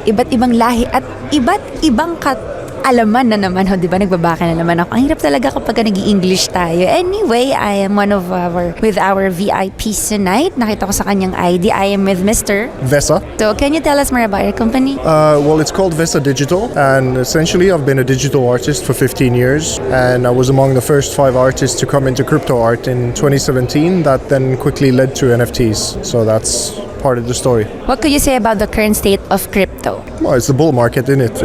iba't ibang lahi at iba't ibang alaman na naman, di ba? Nagbabaka na naman ako. Ang hirap talaga kapag nag-i-English tayo. Anyway, I am one of our VIPs tonight. Nakita ko sa kanyang ID. I am with Mr. Vesa. So, can you tell us more about your company? Well, it's called Vesa Digital, and essentially I've been a digital artist for 15 years, and I was among the first 5 artists to come into crypto art in 2017. That then quickly led to NFTs. So that's part of the story. What could you say about the current state of crypto? Well, it's the bull market, isn't it?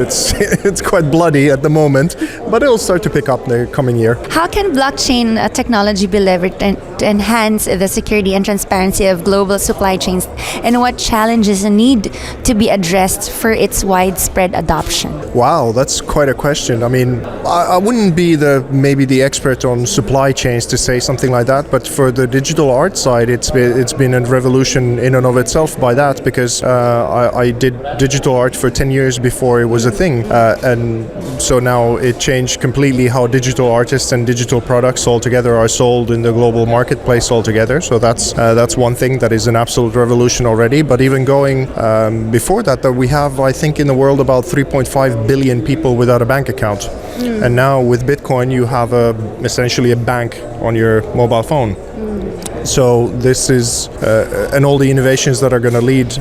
It's quite bloody at the moment, but it'll start to pick up the coming year. How can blockchain technology be leveraged to enhance the security and transparency of global supply chains, and what challenges need to be addressed for its widespread adoption? Wow, that's quite a question. I mean, I wouldn't be maybe the expert on supply chains to say something like that, but for the digital art side, it's been a revolution in and of itself by that, because I did digital art for 10 years before it was a thing, and so now it changed completely how digital artists and digital products altogether are sold in the global marketplace altogether. So that's one thing that is an absolute revolution already. But even going before that we have, I think, in the world about 3.5 billion people without a bank account. And now with Bitcoin you have essentially a bank on your mobile phone. So this is, and all the innovations that are going to lead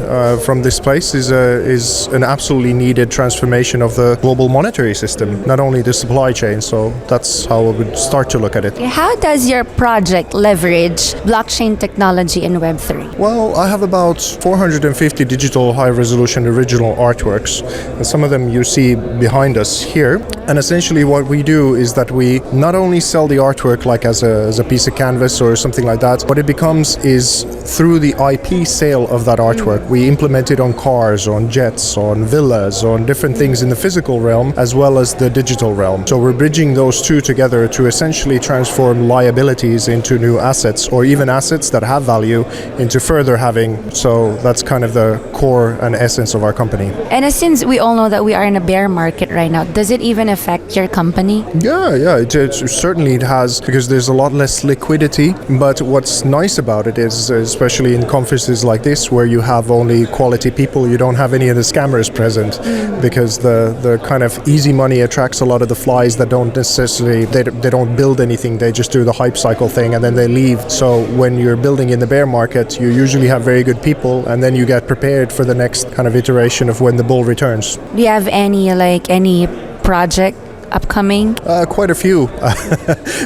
from this place is an absolutely needed transformation of the global monetary system, not only the supply chain. So that's how I would start to look at it. How does your project leverage blockchain technology and Web3? Well, I have about 450 digital high-resolution original artworks, and some of them you see behind us here. And essentially what we do is that we not only sell the artwork like as a piece of canvas or something like that. What it becomes is through the IP sale of that artwork, we implement it on cars, on jets, on villas, on different things in the physical realm as well as the digital realm. So we're bridging those two together to essentially transform liabilities into new assets, or even assets that have value into further having. So that's kind of the core and essence of our company. And since we all know that we are in a bear market right now, does it even affect your company? Yeah, it certainly it has, because there's a lot less liquidity. But what's nice about it is, especially in conferences like this where you have only quality people, you don't have any of the scammers present, because the kind of easy money attracts a lot of the flies that don't necessarily, they don't build anything, they just do the hype cycle thing and then they leave. So when you're building in the bear market, you usually have very good people, and then you get prepared for the next kind of iteration of when the bull returns. Do you have any project upcoming? Quite a few,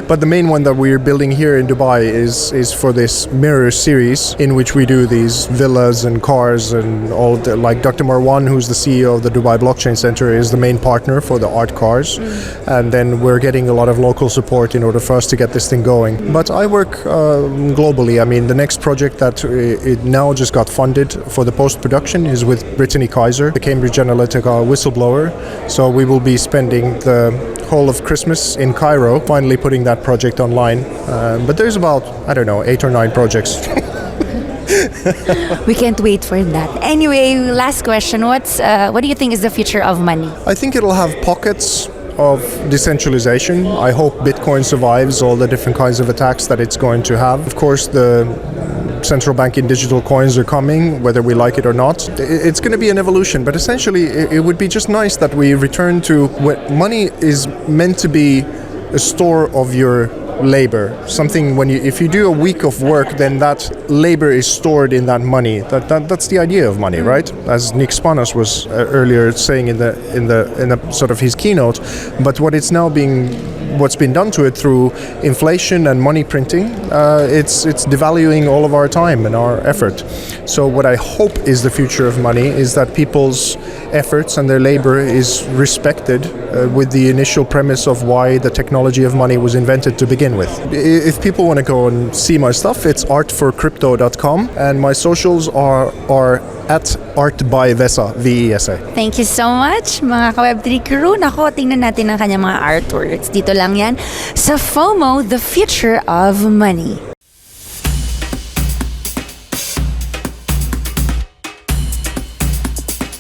but the main one that we're building here in Dubai is for this mirror series, in which we do these villas and cars and all of the, like Dr. Marwan, who's the CEO of the Dubai Blockchain Center, is the main partner for the art cars, and then we're getting a lot of local support in order for us to get this thing going. But I work globally. I mean, the next project that it now just got funded for the post-production is with Brittany Kaiser, the Cambridge Analytica whistleblower. So we will be spending the whole of Christmas in Cairo finally putting that project online. But there's about, I don't know, 8 or 9 projects. We can't wait for that. Anyway, last question. What do you think is the future of money? I think it'll have pockets of decentralization. I hope Bitcoin survives all the different kinds of attacks that it's going to have. Of course, the central banking digital coins are coming, whether we like it or not. It's going to be an evolution, but essentially it would be just nice that we return to what money is meant to be, a store of your labor. Something if you do a week of work, then that labor is stored in that money. That's the idea of money, right? As Nick Spanos was earlier saying in the sort of his keynote. But what's been done to it through inflation and money printing, it's devaluing all of our time and our effort. So what I hope is the future of money is that people's efforts and their labor is respected with the initial premise of why the technology of money was invented to begin with. If people want to go and see my stuff, it's artforcrypto.com, and my socials are at artbyvesa, VESA. Thank you so much, mga ka-Web3 crew. Nako, tingnan natin ang kanyang mga artworks. Dito lang yan sa FOMO, The Future of Money.